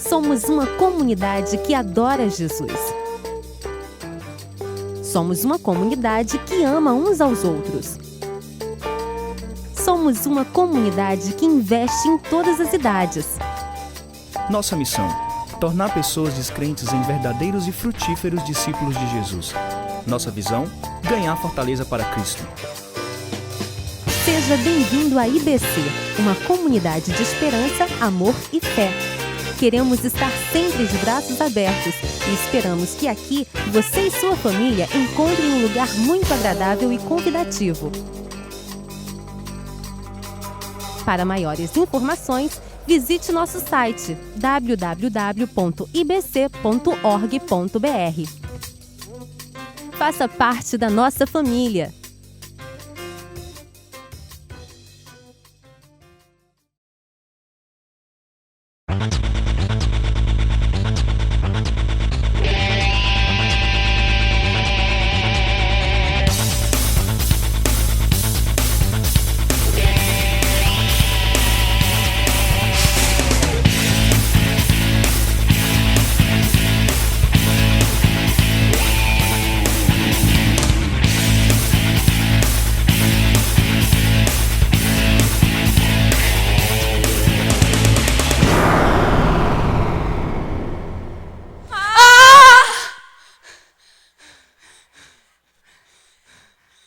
Somos uma comunidade que adora Jesus. Somos uma comunidade que ama uns aos outros. Somos uma comunidade que investe em todas as idades. Nossa missão: tornar pessoas descrentes em verdadeiros e frutíferos discípulos de Jesus. Nossa visão: ganhar fortaleza para Cristo. Seja bem-vindo à IBC, uma comunidade de esperança, amor e fé. Queremos estar sempre de braços abertos e esperamos que aqui você e sua família encontrem um lugar muito agradável e convidativo. Para maiores informações, visite nosso site www.ibc.org.br. Faça parte da nossa família.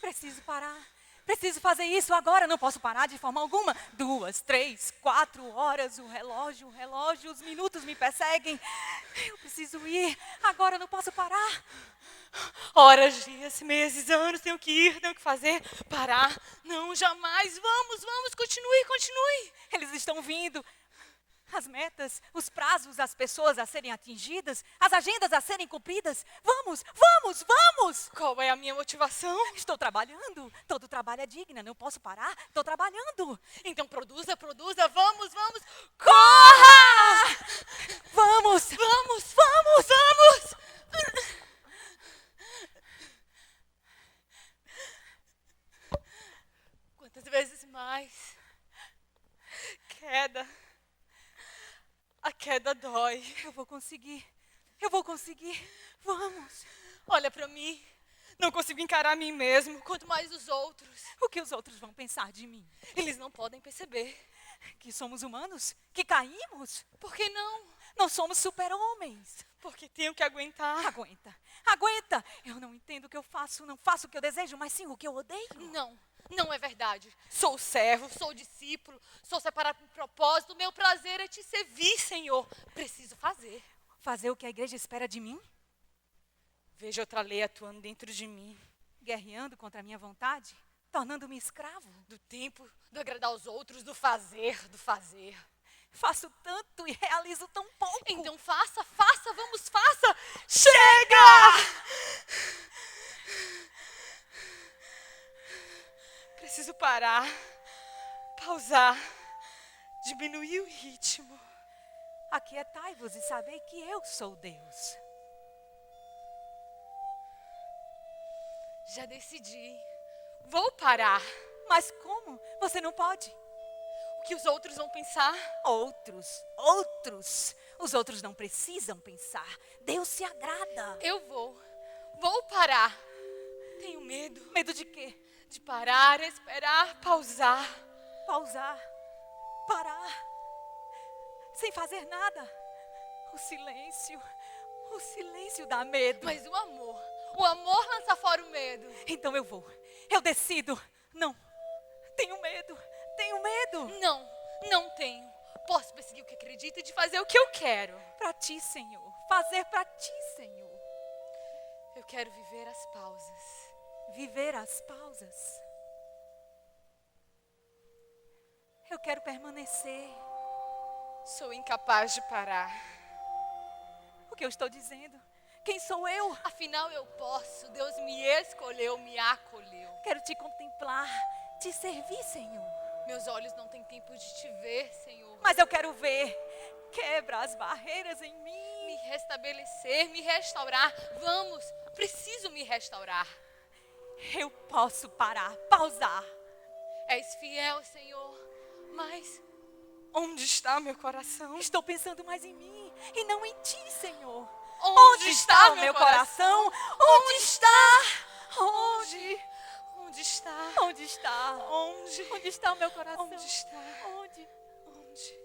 Preciso parar. Preciso fazer isso agora. Não posso parar de forma alguma. 2, 3, 4 horas. O relógio, os minutos me perseguem. Eu preciso ir. Agora não posso parar. Horas, dias, meses, anos. Tenho que ir, tenho que fazer. Parar. Não, jamais. Vamos. Continue. Eles estão vindo. As metas, os prazos, as pessoas a serem atingidas, as agendas a serem cumpridas. Vamos! Qual é a minha motivação? Estou trabalhando. Todo trabalho é digno, não posso parar. Estou trabalhando. Então produza. Vamos! Corra! Vamos! Quantas vezes mais? Queda. A queda dói. Eu vou conseguir. Vamos. Olha pra mim. Não consigo encarar a mim mesmo, quanto mais os outros. O que os outros vão pensar de mim? Eles não podem perceber. Que somos humanos? Que caímos? Por que não? Não somos super-homens. Porque tenho que aguentar. Aguenta. Eu não entendo o que eu faço. Não faço o que eu desejo, mas sim o que eu odeio. Não é verdade. Sou servo, sou discípulo, sou separado por propósito. Meu prazer é te servir, Senhor. Preciso fazer. Fazer o que a igreja espera de mim? Vejo outra lei atuando dentro de mim. Guerreando contra a minha vontade? Tornando-me escravo? Do tempo, do agradar aos outros, do fazer. Faço tanto e realizo tão pouco. Então faça, vamos, faça. Chega! Preciso parar, pausar, diminuir o ritmo. Aquietai-vos e sabei que eu sou Deus. Já decidi. Vou parar. Mas como? Você não pode. O que os outros vão pensar? Outros. Os outros não precisam pensar. Deus se agrada. Eu vou parar. Tenho medo. Medo de quê? De parar, esperar, pausar. Parar. Sem fazer nada. O silêncio dá medo. Mas o amor lança fora o medo. Então eu vou. Eu decido. Não. Tenho medo. Não tenho. Posso perseguir o que acredito e de fazer o que eu quero. Para ti, Senhor. Fazer para ti, Senhor. Eu quero viver as pausas. Eu quero permanecer. Sou incapaz de parar. O que eu estou dizendo? Quem sou eu? Afinal eu posso. Deus me escolheu, me acolheu. Quero te contemplar, te servir, Senhor. Meus olhos não têm tempo de te ver, Senhor. Mas eu quero ver. Quebra as barreiras em mim. Me restabelecer, me restaurar. Vamos, preciso me restaurar. Eu posso parar, pausar. És fiel, Senhor, mas onde está meu coração? Estou pensando mais em mim. e não em ti, Senhor. Onde está o meu coração? Onde está? Onde? Onde está? Onde está? Onde? Onde está o meu coração? Onde está? Onde? Onde está?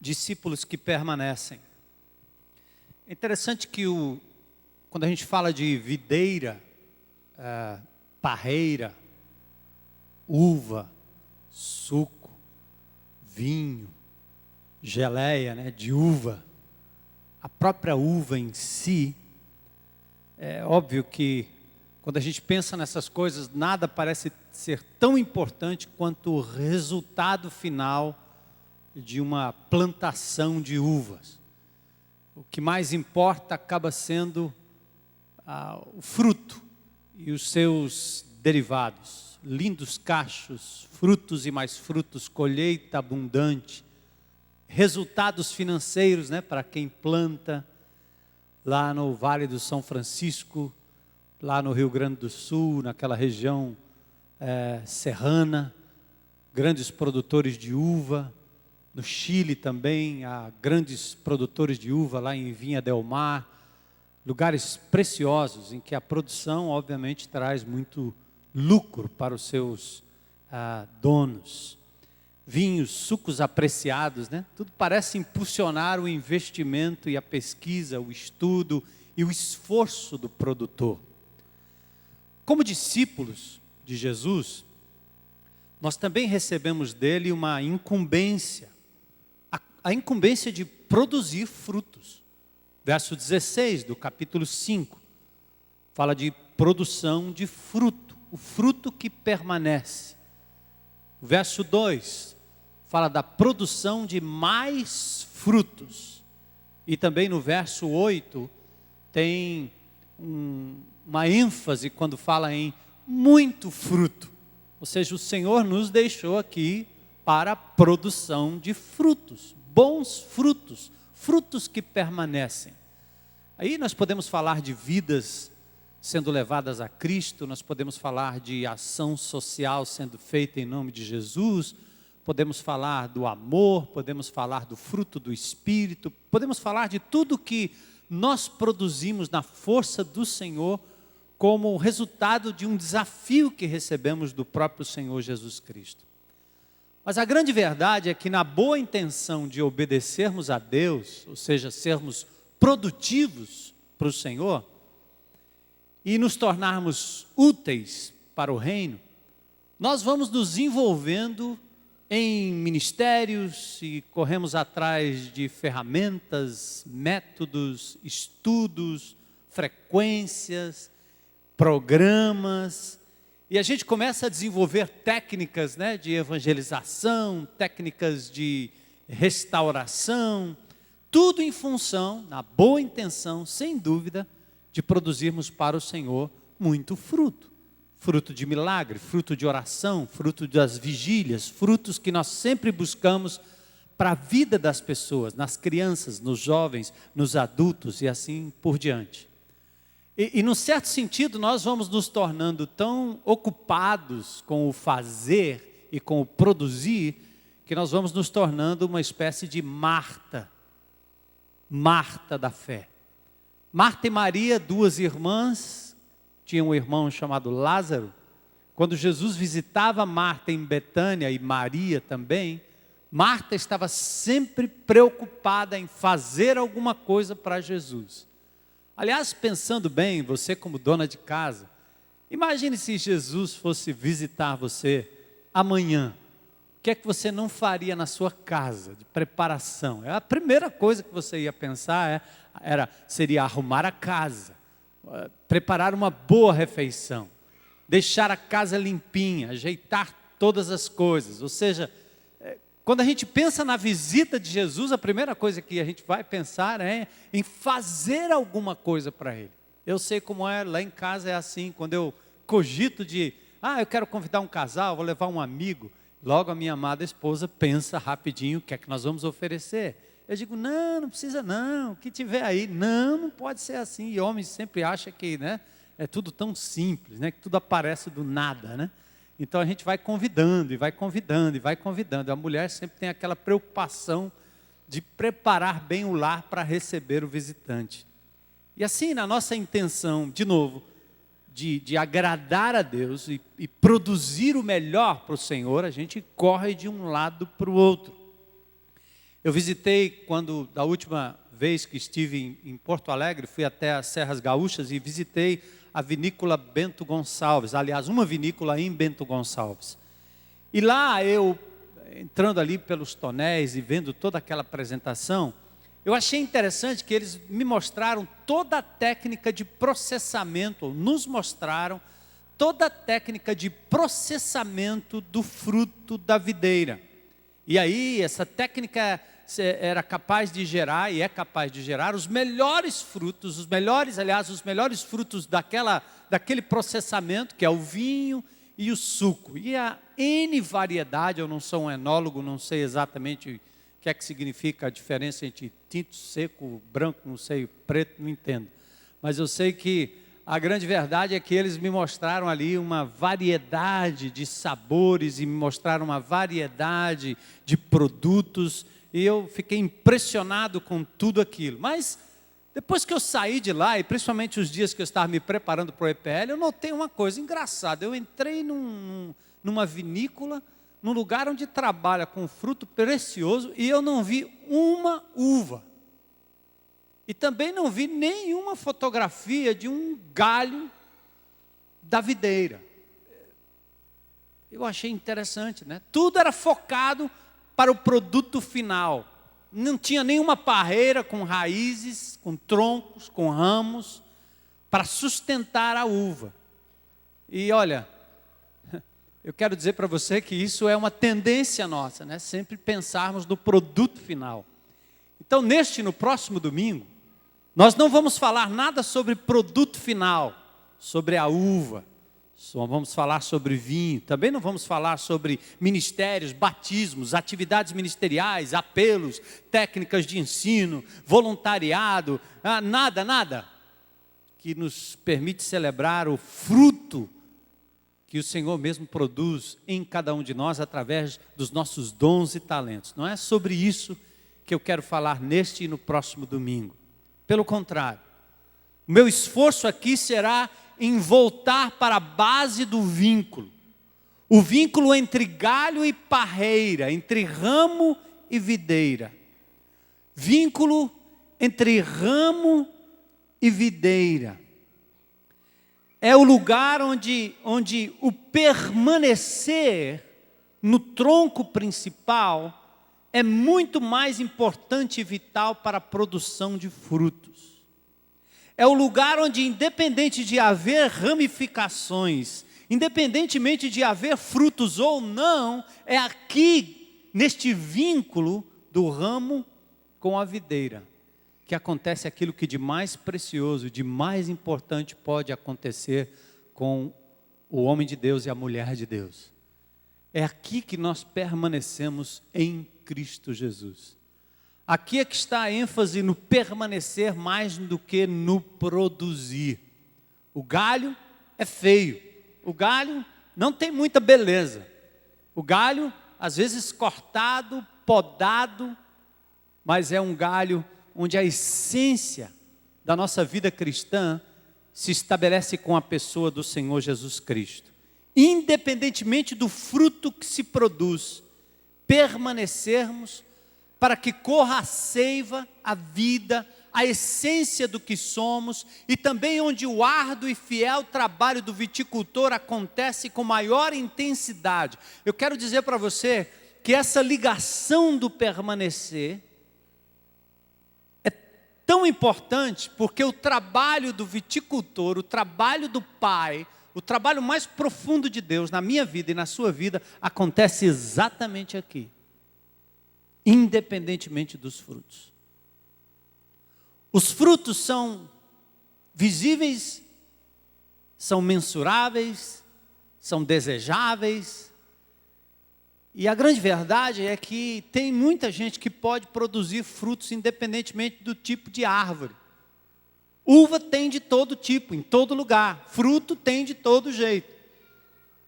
Discípulos que permanecem. É interessante que quando a gente fala de videira, parreira, uva, suco, vinho, geleia, né, de uva, a própria uva em si, é óbvio que quando a gente pensa nessas coisas, nada parece ser tão importante quanto o resultado final de uma plantação de uvas. O que mais importa acaba sendo o fruto e os seus derivados. Lindos cachos, frutos e mais frutos, colheita abundante, resultados financeiros, né, para quem planta lá no Vale do São Francisco, lá no Rio Grande do Sul, naquela região serrana, grandes produtores de uva. No Chile também há grandes produtores de uva lá em Vinha del Mar, lugares preciosos em que a produção obviamente traz muito lucro para os seus donos. Vinhos, sucos apreciados, né? Tudo parece impulsionar o investimento e a pesquisa, o estudo e o esforço do produtor. Como discípulos de Jesus, nós também recebemos dele uma incumbência, a incumbência de produzir frutos. Verso 16 do capítulo 5, fala de produção de fruto, o fruto que permanece. O verso 2 fala da produção de mais frutos. E também no verso 8 tem uma ênfase quando fala em muito fruto. Ou seja, o Senhor nos deixou aqui para a produção de frutos, bons frutos, frutos que permanecem. Aí nós podemos falar de vidas sendo levadas a Cristo, nós podemos falar de ação social sendo feita em nome de Jesus, podemos falar do amor, podemos falar do fruto do Espírito, podemos falar de tudo que nós produzimos na força do Senhor como resultado de um desafio que recebemos do próprio Senhor Jesus Cristo. Mas a grande verdade é que na boa intenção de obedecermos a Deus, ou seja, sermos produtivos para o Senhor, e nos tornarmos úteis para o reino, nós vamos nos envolvendo em ministérios e corremos atrás de ferramentas, métodos, estudos, frequências, programas, e a gente começa a desenvolver técnicas, né, de evangelização, técnicas de restauração, tudo em função, na boa intenção, sem dúvida, de produzirmos para o Senhor muito fruto. Fruto de milagre, fruto de oração, fruto das vigílias, frutos que nós sempre buscamos para a vida das pessoas, nas crianças, nos jovens, nos adultos e assim por diante. E num certo sentido, nós vamos nos tornando tão ocupados com o fazer e com o produzir, que nós vamos nos tornando uma espécie de Marta da fé. Marta e Maria, duas irmãs, tinham um irmão chamado Lázaro. Quando Jesus visitava Marta em Betânia e Maria também, Marta estava sempre preocupada em fazer alguma coisa para Jesus. Aliás, pensando bem, você como dona de casa, imagine se Jesus fosse visitar você amanhã. O que é que você não faria na sua casa de preparação? A primeira coisa que você ia pensar seria arrumar a casa, preparar uma boa refeição, deixar a casa limpinha, ajeitar todas as coisas. Ou seja, quando a gente pensa na visita de Jesus, a primeira coisa que a gente vai pensar é em fazer alguma coisa para Ele. Eu sei como é, lá em casa é assim, quando eu cogito eu quero convidar um casal, vou levar um amigo, logo a minha amada esposa pensa rapidinho o que é que nós vamos oferecer. Eu digo, não precisa não, o que tiver aí, não pode ser assim. E homens sempre acham que, né, é tudo tão simples, né? Que tudo aparece do nada, né? Então a gente vai convidando, e vai convidando, e vai convidando. A mulher sempre tem aquela preocupação de preparar bem o lar para receber o visitante. E assim, na nossa intenção, de novo, de agradar a Deus e produzir o melhor para o Senhor, a gente corre de um lado para o outro. Eu visitei, da última vez que estive em Porto Alegre, fui até as Serras Gaúchas e visitei a vinícola Bento Gonçalves, aliás, uma vinícola em Bento Gonçalves. E lá eu, entrando ali pelos tonéis e vendo toda aquela apresentação, eu achei interessante que eles me mostraram toda a técnica de processamento, nos mostraram toda a técnica de processamento do fruto da videira. E aí essa técnica era capaz de gerar, e é capaz de gerar, os melhores frutos, os melhores frutos daquele processamento, que é o vinho e o suco. E a N variedade, eu não sou um enólogo, não sei exatamente o que é que significa a diferença entre tinto, seco, branco, não sei, preto, não entendo. Mas eu sei que a grande verdade é que eles me mostraram ali uma variedade de sabores e me mostraram uma variedade de produtos, e eu fiquei impressionado com tudo aquilo. Mas depois que eu saí de lá, e principalmente os dias que eu estava me preparando para o EPL, eu notei uma coisa engraçada. Eu entrei numa vinícola, num lugar onde trabalha com fruto precioso, e eu não vi uma uva. E também não vi nenhuma fotografia de um galho da videira. Eu achei interessante, né? Tudo era focado para o produto final. Não tinha nenhuma parreira com raízes, com troncos, com ramos, para sustentar a uva. E olha, eu quero dizer para você que isso é uma tendência nossa, né? Sempre pensarmos no produto final. Então, no próximo domingo, nós não vamos falar nada sobre produto final, sobre a uva. Só vamos falar sobre vinho. Também não vamos falar sobre ministérios, batismos, atividades ministeriais, apelos, técnicas de ensino, voluntariado, nada que nos permite celebrar o fruto que o Senhor mesmo produz em cada um de nós através dos nossos dons e talentos. Não é sobre isso que eu quero falar neste e no próximo domingo. Pelo contrário, o meu esforço aqui será em voltar para a base do vínculo. O vínculo entre galho e parreira, entre ramo e videira. Vínculo entre ramo e videira. É o lugar onde o permanecer no tronco principal é muito mais importante e vital para a produção de frutos. É o lugar onde, independente de haver ramificações, independentemente de haver frutos ou não, é aqui, neste vínculo do ramo com a videira, que acontece aquilo que de mais precioso, de mais importante pode acontecer com o homem de Deus e a mulher de Deus. É aqui que nós permanecemos em Cristo Jesus. Aqui é que está a ênfase no permanecer mais do que no produzir. O galho é feio. O galho não tem muita beleza. O galho, às vezes cortado, podado, mas é um galho onde a essência da nossa vida cristã se estabelece com a pessoa do Senhor Jesus Cristo. Independentemente do fruto que se produz, permanecermos para que corra a seiva, a vida, a essência do que somos, e também onde o árduo e fiel trabalho do viticultor acontece com maior intensidade. Eu quero dizer para você que essa ligação do permanecer é tão importante, porque o trabalho do viticultor, o trabalho do Pai, o trabalho mais profundo de Deus na minha vida e na sua vida, acontece exatamente aqui. Independentemente dos frutos. Os frutos são visíveis, são mensuráveis, são desejáveis. E a grande verdade é que tem muita gente que pode produzir frutos independentemente do tipo de árvore. Uva tem de todo tipo, em todo lugar. Fruto tem de todo jeito.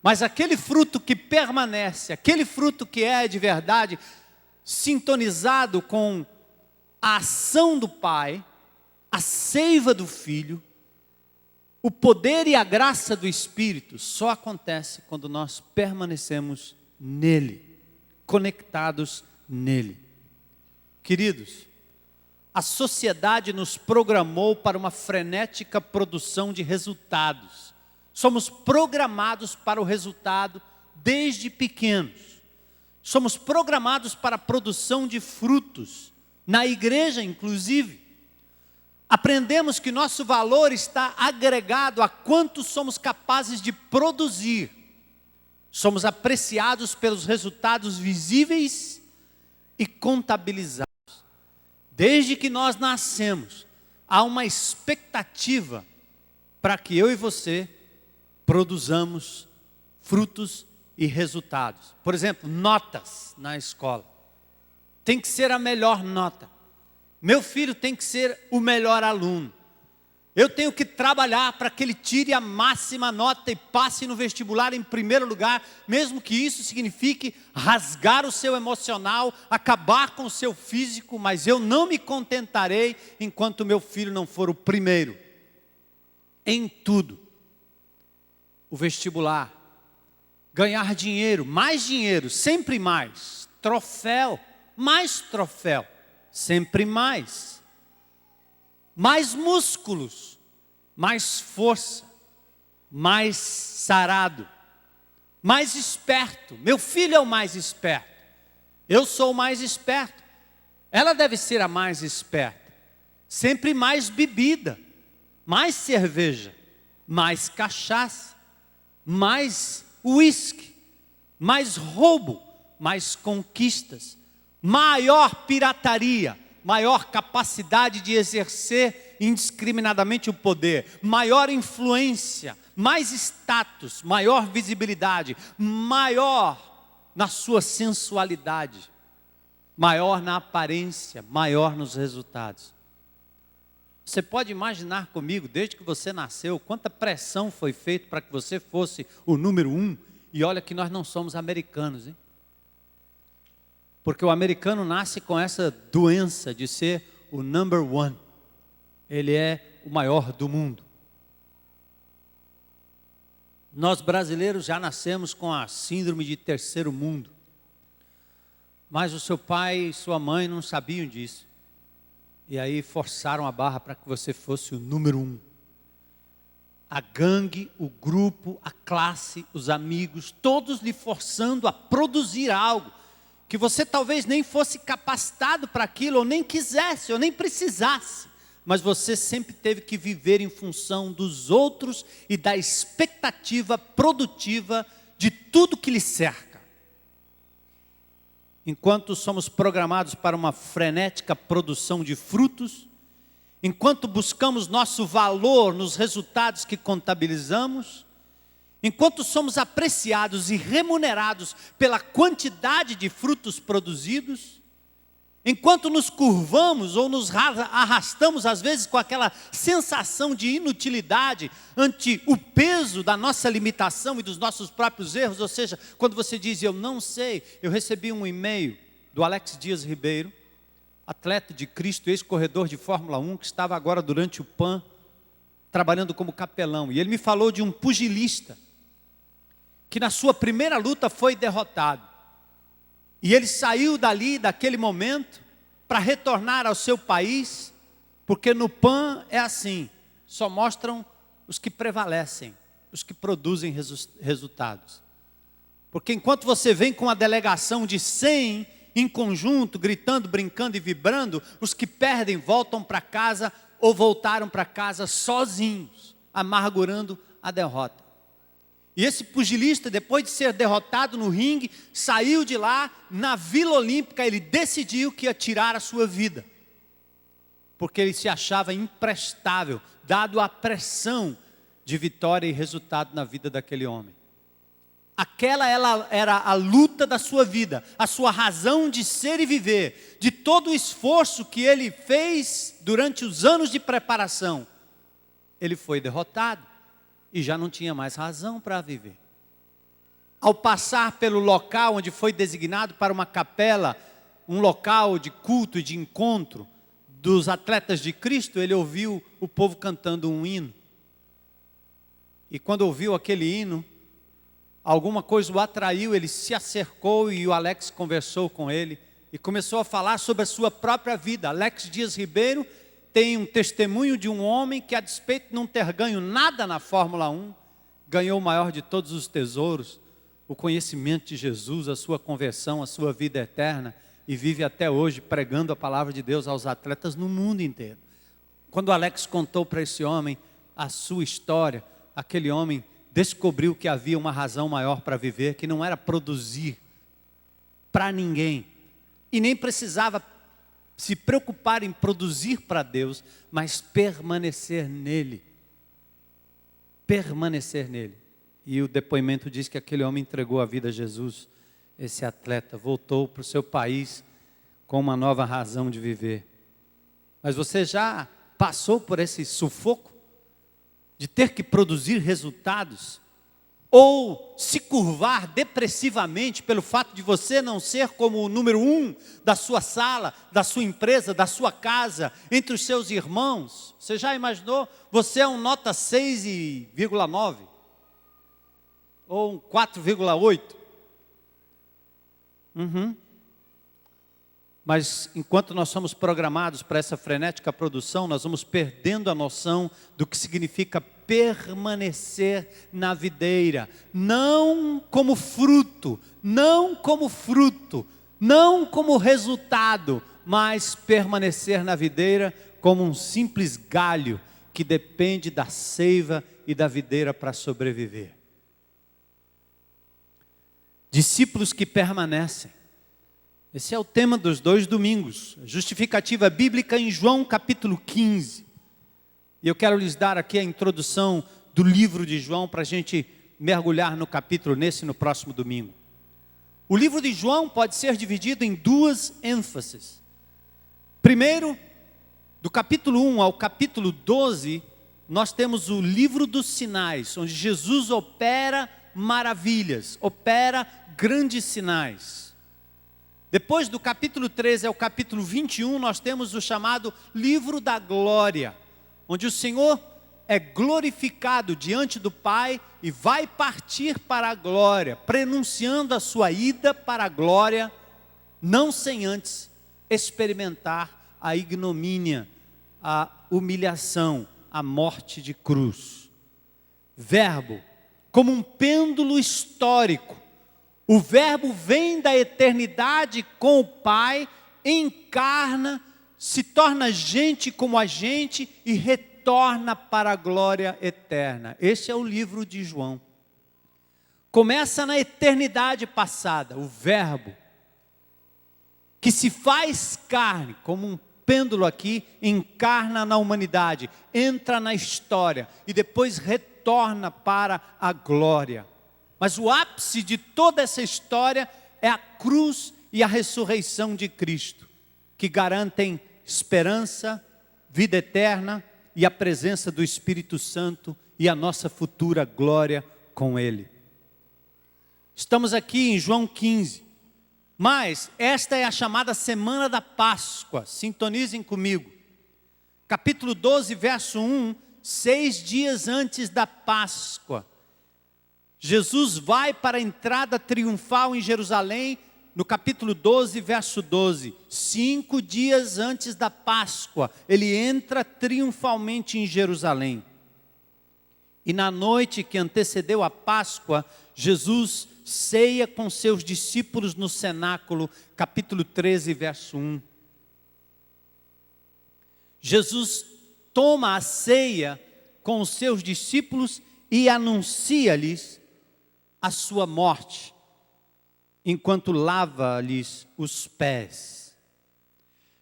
Mas aquele fruto que permanece, aquele fruto que é de verdade, sintonizado com a ação do Pai, a seiva do Filho, o poder e a graça do Espírito, só acontece quando nós permanecemos nele, conectados nele. Queridos, a sociedade nos programou para uma frenética produção de resultados. Somos programados para o resultado desde pequenos. Somos programados para a produção de frutos, na igreja inclusive. Aprendemos que nosso valor está agregado a quanto somos capazes de produzir. Somos apreciados pelos resultados visíveis e contabilizados. Desde que nós nascemos, há uma expectativa para que eu e você produzamos frutos e resultados. Por exemplo, notas na escola. Tem que ser a melhor nota. Meu filho tem que ser o melhor aluno. Eu tenho que trabalhar para que ele tire a máxima nota e passe no vestibular em primeiro lugar, mesmo que isso signifique rasgar o seu emocional, acabar com o seu físico, mas eu não me contentarei enquanto meu filho não for o primeiro. Em tudo. O vestibular, ganhar dinheiro, sempre mais. Troféu, mais troféu, sempre mais. Mais músculos, mais força, mais sarado, mais esperto. Meu filho é o mais esperto, eu sou o mais esperto, ela deve ser a mais esperta. Sempre mais bebida, mais cerveja, mais cachaça, mais uísque, mais roubo, mais conquistas, maior pirataria, maior capacidade de exercer indiscriminadamente o poder, maior influência, mais status, maior visibilidade, maior na sua sensualidade, maior na aparência, maior nos resultados. Você pode imaginar comigo, desde que você nasceu, quanta pressão foi feita para que você fosse o número 1, e olha que nós não somos americanos, hein? Porque o americano nasce com essa doença de ser o number 1. Ele é o maior do mundo. Nós brasileiros já nascemos com a síndrome de terceiro mundo. Mas o seu pai e sua mãe não sabiam disso. E aí forçaram a barra para que você fosse o número 1. A gangue, o grupo, a classe, os amigos, todos lhe forçando a produzir algo que você talvez nem fosse capacitado para aquilo, ou nem quisesse, ou nem precisasse, mas você sempre teve que viver em função dos outros e da expectativa produtiva de tudo que lhe cerca. Enquanto somos programados para uma frenética produção de frutos, enquanto buscamos nosso valor nos resultados que contabilizamos, enquanto somos apreciados e remunerados pela quantidade de frutos produzidos, enquanto nos curvamos ou nos arrastamos às vezes com aquela sensação de inutilidade ante o peso da nossa limitação e dos nossos próprios erros, ou seja, quando você diz eu não sei, eu recebi um e-mail do Alex Dias Ribeiro, atleta de Cristo, ex-corredor de Fórmula 1, que estava agora durante o PAN, trabalhando como capelão, e ele me falou de um pugilista, que na sua primeira luta foi derrotado. E ele saiu dali, daquele momento, para retornar ao seu país, porque no PAN é assim, só mostram os que prevalecem, os que produzem resultados. Porque enquanto você vem com a delegação de 100 em conjunto, gritando, brincando e vibrando, os que perdem voltam para casa ou voltaram para casa sozinhos, amargurando a derrota. E esse pugilista, depois de ser derrotado no ringue, saiu de lá, na Vila Olímpica, ele decidiu que ia tirar a sua vida. Porque ele se achava imprestável, dado a pressão de vitória e resultado na vida daquele homem. Aquela era a luta da sua vida, a sua razão de ser e viver, de todo o esforço que ele fez durante os anos de preparação. ele foi derrotado e já não tinha mais razão para viver. Ao passar pelo local onde foi designado para uma capela, um local de culto e de encontro dos atletas de Cristo, ele ouviu o povo cantando um hino. E quando ouviu aquele hino, alguma coisa o atraiu, ele se acercou e o Alex conversou com ele e começou a falar sobre a sua própria vida. Alex Dias Ribeiro tem um testemunho de um homem que, a despeito de não ter ganho nada na Fórmula 1, ganhou o maior de todos os tesouros, o conhecimento de Jesus, a sua conversão, a sua vida eterna, e vive até hoje pregando a palavra de Deus aos atletas no mundo inteiro. Quando o Alex contou para esse homem a sua história, aquele homem descobriu que havia uma razão maior para viver, que não era produzir para ninguém, e nem precisava se preocupar em produzir para Deus, mas permanecer nele. Permanecer nele. E o depoimento diz que aquele homem entregou a vida a Jesus. Esse atleta voltou para o seu país com uma nova razão de viver. Mas você já passou por esse sufoco de ter que produzir resultados? Ou se curvar depressivamente pelo fato de você não ser como o número 1 da sua sala, da sua empresa, da sua casa, entre os seus irmãos? Você já imaginou? Você é um nota 6,9? Ou um 4,8? Mas enquanto nós somos programados para essa frenética produção, nós vamos perdendo a noção do que significa permanecer na videira, não como fruto, não como resultado, mas permanecer na videira como um simples galho que depende da seiva e da videira para sobreviver. Discípulos que permanecem. Esse é o tema dos 2 domingos, justificativa bíblica em João capítulo 15. E eu quero lhes dar aqui a introdução do livro de João para a gente mergulhar no capítulo nesse e no próximo domingo. O livro de João pode ser dividido em 2 ênfases. Primeiro, do capítulo 1 ao capítulo 12, nós temos o livro dos sinais, onde Jesus opera maravilhas, opera grandes sinais. Depois do capítulo 13 ao capítulo 21, nós temos o chamado livro da glória, onde o Senhor é glorificado diante do Pai e vai partir para a glória, prenunciando a sua ida para a glória, não sem antes experimentar a ignomínia, a humilhação, a morte de cruz. Verbo, como um pêndulo histórico, o Verbo vem da eternidade com o Pai, encarna, se torna gente como a gente e retorna para a glória eterna. Esse é o livro de João. Começa na eternidade passada, o Verbo, que se faz carne, como um pêndulo aqui, encarna na humanidade, entra na história e depois retorna para a glória. Mas o ápice de toda essa história é a cruz e a ressurreição de Cristo, que garantem esperança, vida eterna e a presença do Espírito Santo e a nossa futura glória com Ele. Estamos aqui em João 15, mas esta é a chamada Semana da Páscoa, sintonizem comigo. Capítulo 12, verso 1, 6 dias antes da Páscoa. Jesus vai para a entrada triunfal em Jerusalém, no capítulo 12, verso 12. 5 dias antes da Páscoa, ele entra triunfalmente em Jerusalém. E na noite que antecedeu a Páscoa, Jesus ceia com seus discípulos no cenáculo, capítulo 13, verso 1. Jesus toma a ceia com os seus discípulos e anuncia-lhes a sua morte, enquanto lava-lhes os pés.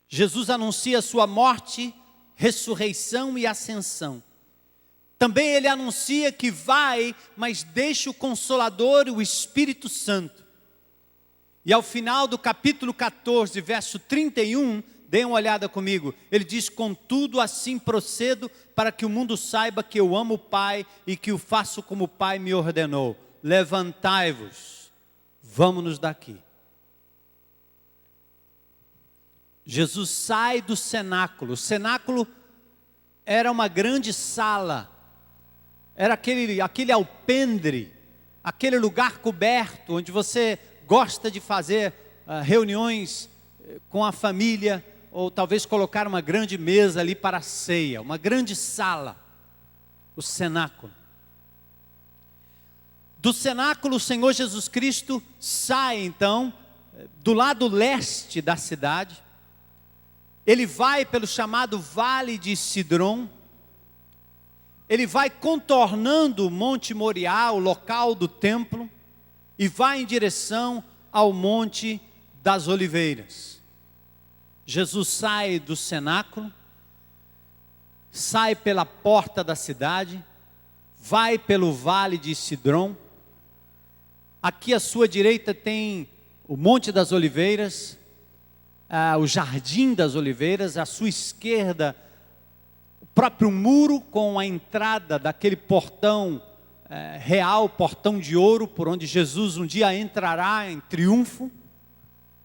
Jesus anuncia a sua morte, ressurreição e ascensão. Também ele anuncia que vai, mas deixa o Consolador, o Espírito Santo. E ao final do capítulo 14, verso 31, Dê uma olhada comigo. Ele diz: contudo assim procedo, para que o mundo saiba que eu amo o Pai e que o faço como o Pai me ordenou. Levantai-vos, vamos-nos daqui. Jesus sai do cenáculo. O cenáculo era uma grande sala, era aquele alpendre, aquele lugar coberto, onde você gosta de fazer reuniões com a família, ou talvez colocar uma grande mesa ali para a ceia, uma grande sala, o cenáculo. Do cenáculo, o Senhor Jesus Cristo sai então, do lado leste da cidade. Ele vai pelo chamado Vale de Sidrom. Ele vai contornando o Monte Moriá, o local do templo, e vai em direção ao Monte das Oliveiras. Jesus sai do cenáculo, sai pela porta da cidade, vai pelo Vale de Sidrom. Aqui à sua direita tem o Monte das Oliveiras, o Jardim das Oliveiras. À sua esquerda, o próprio muro com a entrada daquele portão real, portão de ouro, por onde Jesus um dia entrará em triunfo.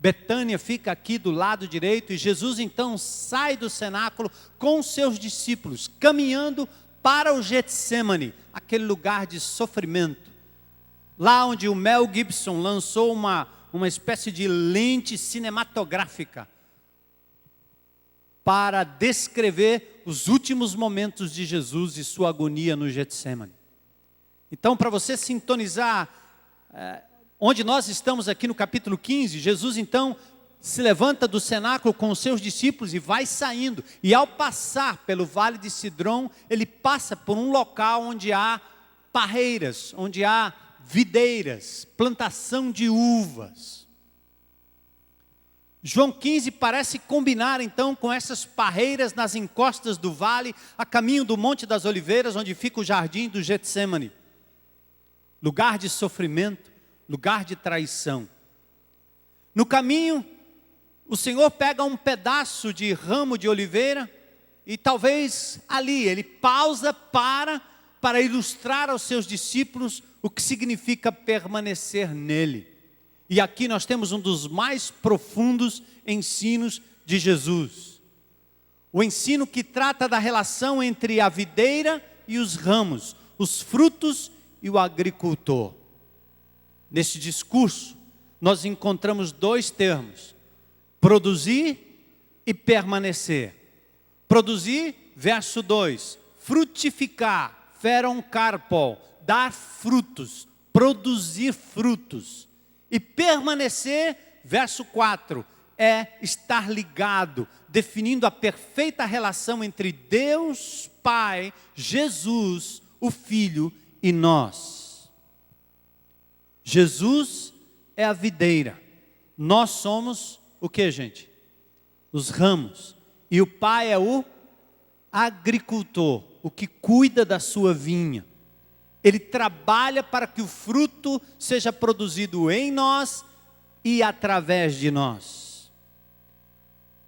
Betânia fica aqui do lado direito, e Jesus então sai do cenáculo com seus discípulos, caminhando para o Getsêmani, aquele lugar de sofrimento. Lá onde o Mel Gibson lançou uma espécie de lente cinematográfica para descrever os últimos momentos de Jesus e sua agonia no Getsêmani. Então, para você sintonizar onde nós estamos aqui no capítulo 15, Jesus então se levanta do cenáculo com os seus discípulos e vai saindo. E ao passar pelo Vale de Sidrom, ele passa por um local onde há parreiras, onde há videiras, plantação de uvas. João 15 parece combinar então com essas parreiras nas encostas do vale, a caminho do Monte das Oliveiras, onde fica o jardim do Getsêmani. Lugar de sofrimento, lugar de traição. No caminho, o Senhor pega um pedaço de ramo de oliveira e talvez ali ele pausa para ilustrar aos seus discípulos o que significa permanecer nele. E aqui nós temos um dos mais profundos ensinos de Jesus. O ensino que trata da relação entre a videira e os ramos, os frutos e o agricultor. Neste discurso, nós encontramos dois termos: produzir e permanecer. Produzir, verso 2, frutificar, feron carpol, dar frutos, produzir frutos. E permanecer, verso 4, é estar ligado, definindo a perfeita relação entre Deus Pai, Jesus, o Filho e nós. Jesus é a videira, nós somos o que, gente? Os ramos. E o Pai é o agricultor, o que cuida da sua vinha. Ele trabalha para que o fruto seja produzido em nós e através de nós.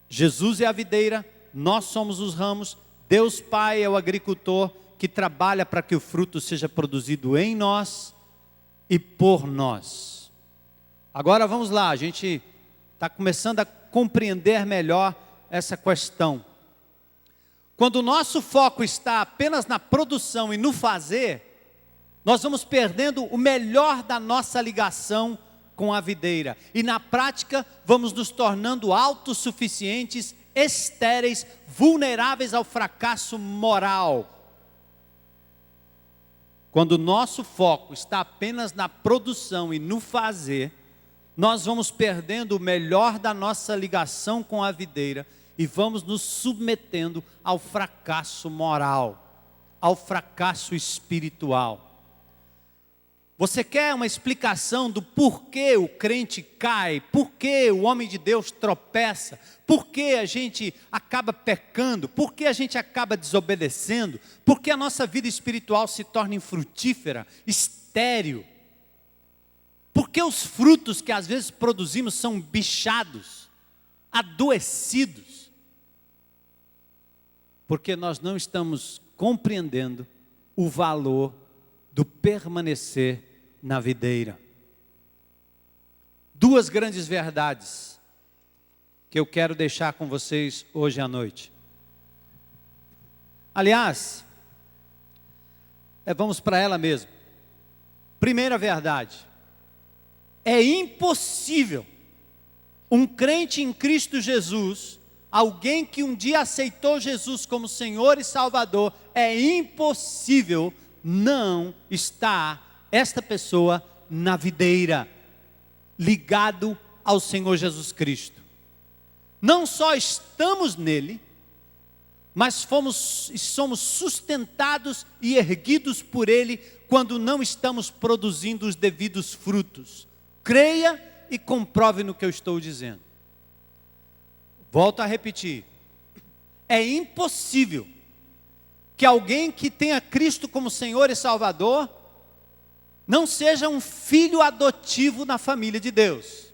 Jesus é a videira, nós somos os ramos, Deus Pai é o agricultor que trabalha para que o fruto seja produzido em nós e por nós. Agora vamos lá, a gente está começando a compreender melhor essa questão. Quando o nosso foco está apenas na produção e no fazer, nós vamos perdendo o melhor da nossa ligação com a videira. E na prática, vamos nos tornando autossuficientes, estéreis, vulneráveis ao fracasso moral. Quando o nosso foco está apenas na produção e no fazer, nós vamos perdendo o melhor da nossa ligação com a videira e vamos nos submetendo ao fracasso moral, ao fracasso espiritual. Você quer uma explicação do porquê o crente cai, porquê o homem de Deus tropeça, porquê a gente acaba pecando, porquê a gente acaba desobedecendo, porquê a nossa vida espiritual se torna infrutífera, estéril? Porque os frutos que às vezes produzimos são bichados, adoecidos. porque nós não estamos compreendendo o valor do permanecer na videira. Duas grandes verdades que eu quero deixar com vocês hoje à noite. Aliás, vamos para ela mesmo. Primeira verdade: é impossível um crente em Cristo Jesus, alguém que um dia aceitou Jesus como Senhor e Salvador, é impossível não estar esta pessoa na videira, ligado ao Senhor Jesus Cristo. Não só estamos nele, mas somos sustentados e erguidos por ele quando não estamos produzindo os devidos frutos. Creia e comprove no que eu estou dizendo. Volto a repetir. É impossível que alguém que tenha Cristo como Senhor e Salvador não seja um filho adotivo na família de Deus.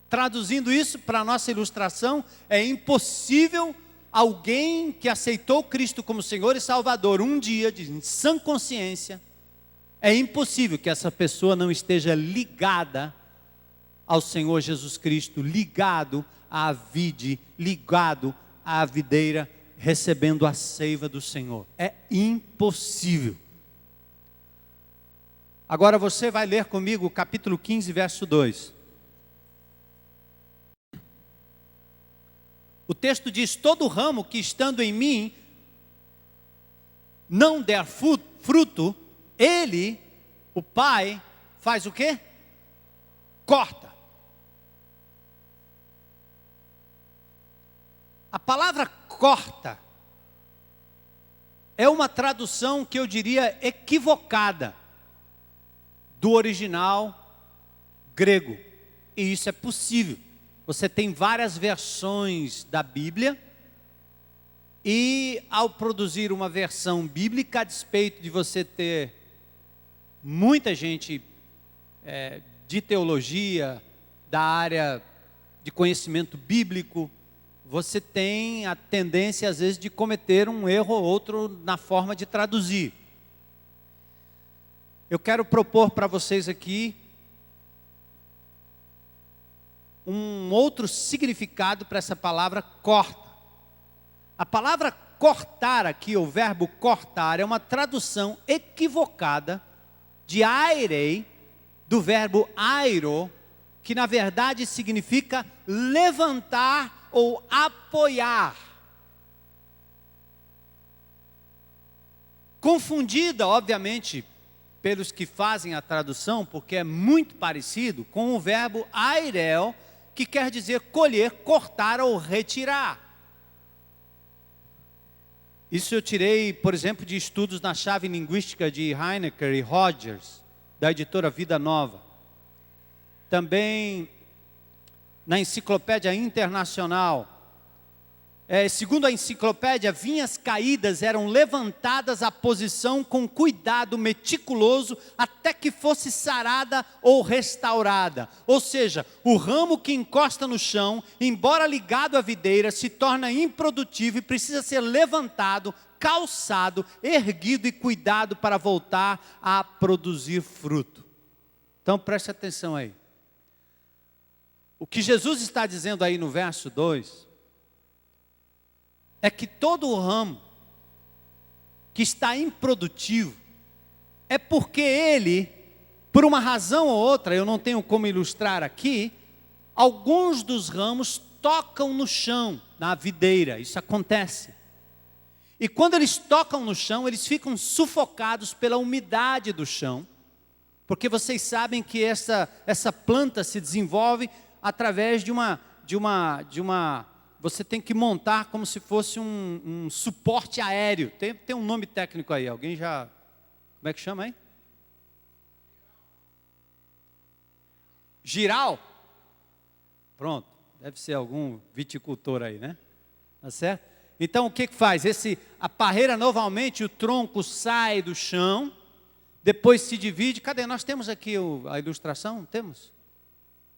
Traduzindo isso para a nossa ilustração, é impossível alguém que aceitou Cristo como Senhor e Salvador um dia, de sã consciência, é impossível que essa pessoa não esteja ligada ao Senhor Jesus Cristo, ligado à vide, ligado à videira, recebendo a seiva do Senhor. É impossível. Agora você vai ler comigo o capítulo 15, verso 2. O texto diz: todo ramo que estando em mim não der fruto, ele, o Pai, faz o quê? Corta. A palavra corta é uma tradução que eu diria equivocada do original grego. E isso é possível. Você tem várias versões da Bíblia, e ao produzir uma versão bíblica, a despeito de você ter muita gente de teologia, da área de conhecimento bíblico, você tem a tendência às vezes de cometer um erro ou outro na forma de traduzir. Eu quero propor para vocês aqui um outro significado para essa palavra corta. A palavra cortar aqui, o verbo cortar, é uma tradução equivocada de airei, do verbo airo, que na verdade significa levantar ou apoiar. Confundida, obviamente, pelos que fazem a tradução, porque é muito parecido com o verbo airel, que quer dizer colher, cortar ou retirar. Isso eu tirei, por exemplo, de estudos na chave linguística de Heinecker e Rogers, da editora Vida Nova. Também na Enciclopédia Internacional. Segundo a enciclopédia, vinhas caídas eram levantadas à posição com cuidado meticuloso até que fosse sarada ou restaurada. Ou seja, o ramo que encosta no chão, embora ligado à videira, se torna improdutivo e precisa ser levantado, calçado, erguido e cuidado para voltar a produzir fruto. Então preste atenção aí. O que Jesus está dizendo aí no verso 2 é que todo o ramo que está improdutivo é porque ele, por uma razão ou outra, eu não tenho como ilustrar aqui, alguns dos ramos tocam no chão, na videira. Isso acontece. E quando eles tocam no chão, eles ficam sufocados pela umidade do chão, porque vocês sabem que essa planta se desenvolve através de uma você tem que montar como se fosse um suporte aéreo. Tem um nome técnico aí, alguém já... Como é que chama aí? Giral? Pronto, deve ser algum viticultor aí, né? Tá certo? Então o que faz? A parreira novamente, o tronco sai do chão, depois se divide. Cadê? Nós temos aqui a ilustração? Temos?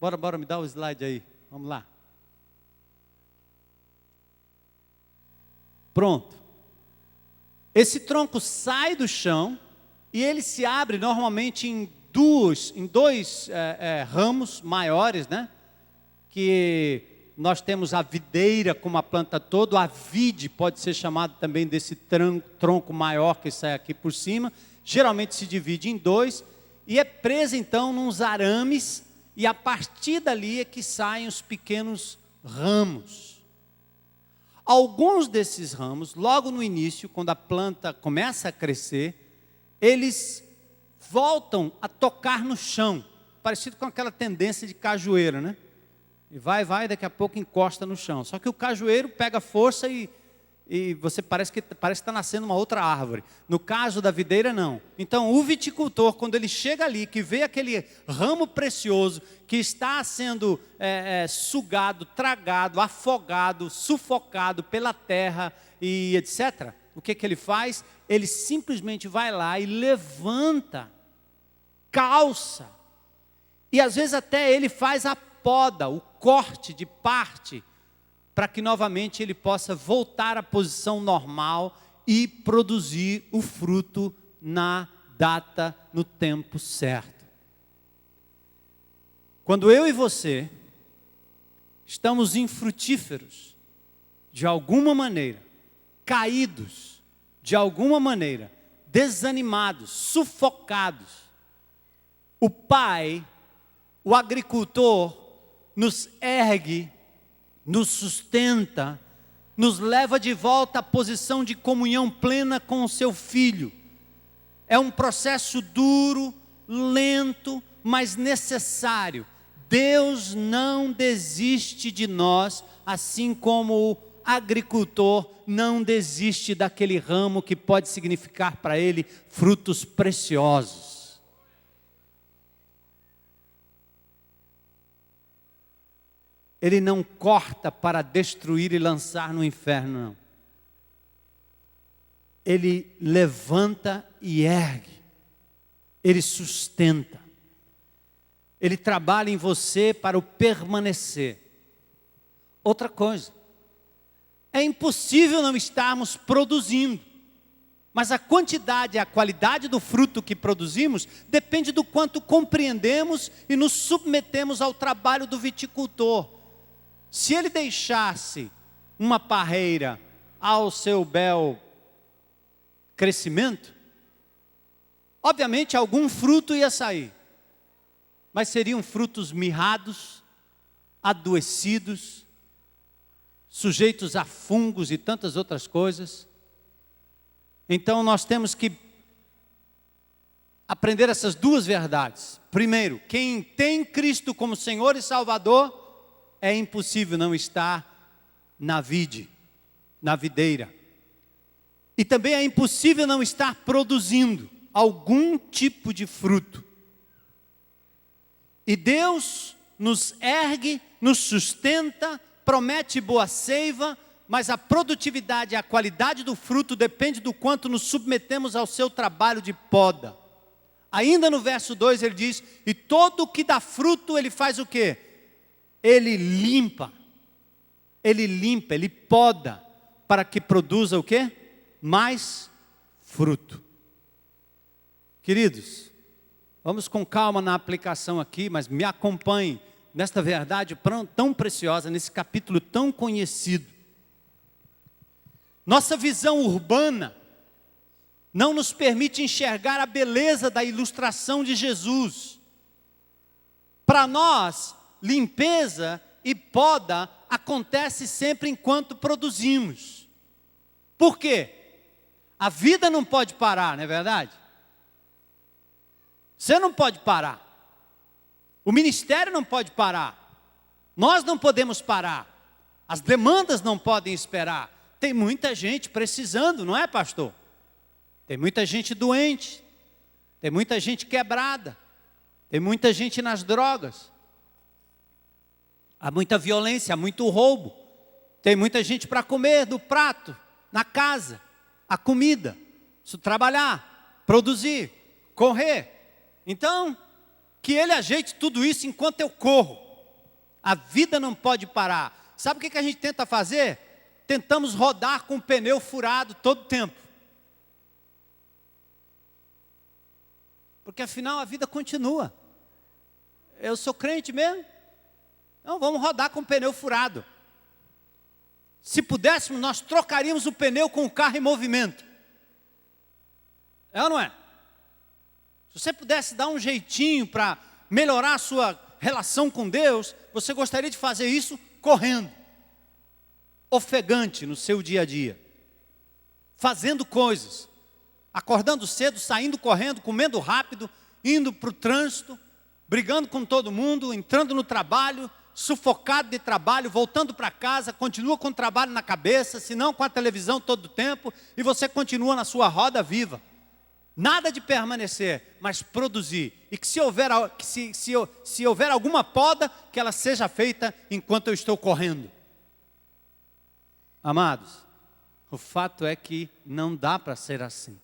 Bora, me dá o slide aí. Vamos lá. Pronto. Esse tronco sai do chão e ele se abre normalmente em dois ramos maiores, né? Que nós temos a videira como a planta toda, a vide pode ser chamado também desse tronco maior que sai aqui por cima. Geralmente se divide em dois e é presa então nos arames, e a partir dali é que saem os pequenos ramos. Alguns desses ramos, logo no início, quando a planta começa a crescer, eles voltam a tocar no chão, parecido com aquela tendência de cajueira, né? E vai, daqui a pouco encosta no chão. Só que o cajueiro pega força e você parece que está nascendo uma outra árvore. No caso da videira, não. Então, o viticultor, quando ele chega ali, que vê aquele ramo precioso que está sendo sugado, tragado, afogado, sufocado pela terra e etc., o que ele faz? Ele simplesmente vai lá e levanta, calça, e às vezes até ele faz a poda, o corte de parte, para que novamente ele possa voltar à posição normal e produzir o fruto na data, no tempo certo. Quando eu e você estamos infrutíferos, de alguma maneira, caídos, de alguma maneira, desanimados, sufocados, o Pai, o agricultor, nos ergue, nos sustenta, nos leva de volta à posição de comunhão plena com o seu Filho. É um processo duro, lento, mas necessário. Deus não desiste de nós, assim como o agricultor não desiste daquele ramo que pode significar para ele frutos preciosos. Ele não corta para destruir e lançar no inferno, não. Ele levanta e ergue. Ele sustenta. Ele trabalha em você para o permanecer. Outra coisa. É impossível não estarmos produzindo. Mas a quantidade e a qualidade do fruto que produzimos depende do quanto compreendemos e nos submetemos ao trabalho do viticultor. Se ele deixasse uma parreira ao seu bel crescimento, obviamente algum fruto ia sair, mas seriam frutos mirrados, adoecidos, sujeitos a fungos e tantas outras coisas. Então nós temos que aprender essas duas verdades. Primeiro, quem tem Cristo como Senhor e Salvador, é impossível não estar na vide, na videira. E também é impossível não estar produzindo algum tipo de fruto. E Deus nos ergue, nos sustenta, promete boa seiva, mas a produtividade e a qualidade do fruto depende do quanto nos submetemos ao seu trabalho de poda. Ainda no verso 2 ele diz, e todo que dá fruto ele faz o quê? Ele limpa, ele poda, para que produza o quê? Mais fruto. Queridos, vamos com calma na aplicação aqui, mas me acompanhem nesta verdade tão preciosa, nesse capítulo tão conhecido. Nossa visão urbana não nos permite enxergar a beleza da ilustração de Jesus. Para nós, limpeza e poda acontece sempre enquanto produzimos. Por quê? A vida não pode parar, não é verdade? Você não pode parar. O ministério não pode parar. Nós não podemos parar. As demandas não podem esperar. Tem muita gente precisando, não é, pastor? Tem muita gente doente. Tem muita gente quebrada. Tem muita gente nas drogas. Há muita violência, há muito roubo. Tem muita gente para comer do prato, na casa, a comida. Preciso trabalhar, produzir, correr. Então, que ele ajeite tudo isso enquanto eu corro. A vida não pode parar. Sabe o que a gente tenta fazer? Tentamos rodar com o pneu furado todo o tempo. porque afinal a vida continua. Eu sou crente mesmo? Então vamos rodar com o pneu furado. Se pudéssemos, nós trocaríamos o pneu com o carro em movimento. É ou não é? Se você pudesse dar um jeitinho para melhorar a sua relação com Deus, você gostaria de fazer isso correndo, ofegante no seu dia a dia, fazendo coisas, acordando cedo, saindo correndo, comendo rápido, indo para o trânsito, brigando com todo mundo, entrando no trabalho, sufocado de trabalho, voltando para casa, continua com o trabalho na cabeça, se não com a televisão todo o tempo, e você continua na sua roda viva. Nada de permanecer, mas produzir. E que se houver alguma poda, que ela seja feita enquanto eu estou correndo. Amados, o fato é que não dá para ser assim.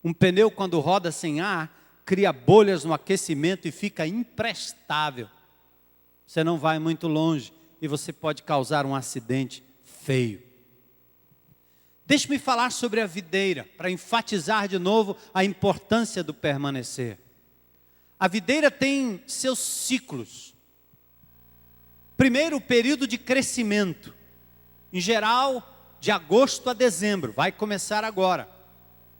Um pneu, quando roda sem ar, cria bolhas no aquecimento e fica imprestável. Você não vai muito longe e você pode causar um acidente feio. Deixe-me falar sobre a videira, para enfatizar de novo a importância do permanecer. A videira tem seus ciclos. Primeiro, o período de crescimento. Em geral, de agosto a dezembro, vai começar agora.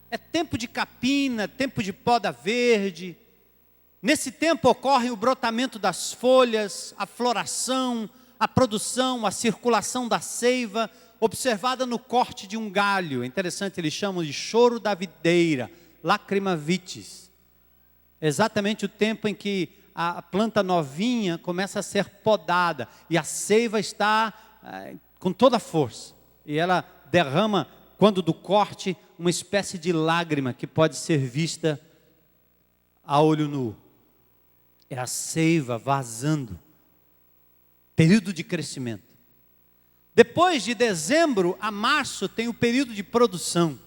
É tempo de capina, tempo de poda verde. Nesse tempo ocorre o brotamento das folhas, a floração, a produção, a circulação da seiva, observada no corte de um galho. É interessante, eles chamam de choro da videira, lacrima vitis. É exatamente o tempo em que a planta novinha começa a ser podada e a seiva está com toda a força. E ela derrama, quando do corte, uma espécie de lágrima que pode ser vista a olho nu. É a seiva vazando. Período de crescimento. Depois de dezembro a março tem o período de produção.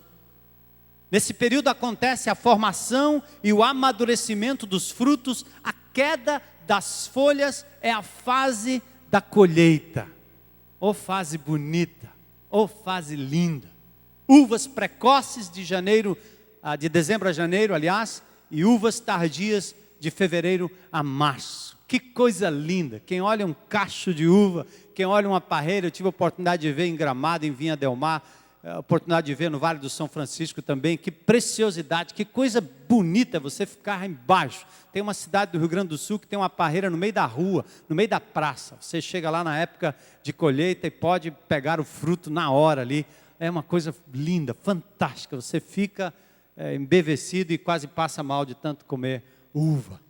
Nesse período acontece a formação e o amadurecimento dos frutos. A queda das folhas é a fase da colheita. Ô fase bonita, ô fase linda. Uvas precoces de dezembro a janeiro, aliás, e uvas tardias de fevereiro a março. Que coisa linda. Quem olha um cacho de uva, quem olha uma parreira, eu tive a oportunidade de ver em Gramado, em Vinha del Mar, a oportunidade de ver no Vale do São Francisco também. Que preciosidade, que coisa bonita você ficar embaixo. Tem uma cidade do Rio Grande do Sul que tem uma parreira no meio da rua, no meio da praça. Você chega lá na época de colheita e pode pegar o fruto na hora ali. É uma coisa linda, fantástica. Você fica embevecido e quase passa mal de tanto comer uva.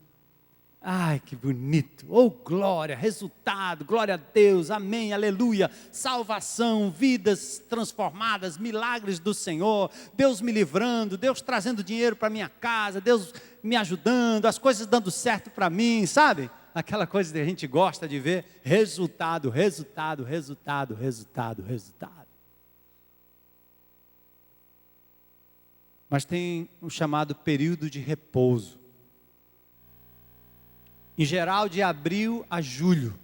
Ai, que bonito. Oh, glória, resultado, glória a Deus, amém, aleluia. Salvação, vidas transformadas, milagres do Senhor, Deus me livrando, Deus trazendo dinheiro para minha casa, Deus me ajudando, as coisas dando certo para mim, sabe? Aquela coisa que a gente gosta de ver, resultado, resultado, resultado, resultado, resultado. Mas tem um chamado período de repouso. Em geral, de abril a julho.